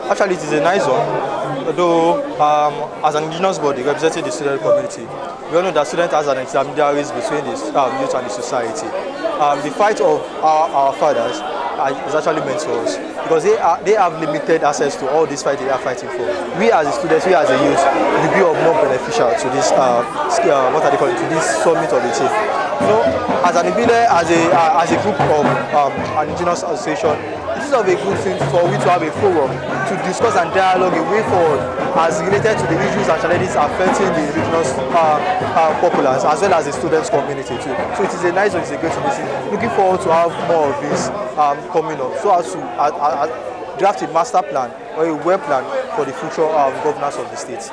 Actually, it is a nice one. Although, as an indigenous body representing the student community, we all know that students has an intermediaries between the youth and the society. The fight of our fathers is actually meant for us because they have limited access to all this fight they are fighting for. We as the students, we as the youth, will be of more beneficial to this what are they calling, to this summit of the team. You know, as an IBILE, as a group of an indigenous association, it is of a good thing for we to have a forum to discuss and dialogue a way forward as related to the issues and challenges affecting the indigenous populace as well as the students community too. So it is a nice one, it's a great meeting. Looking forward to have more of this coming up so as to draft a master plan or a well plan for the future governance of the state.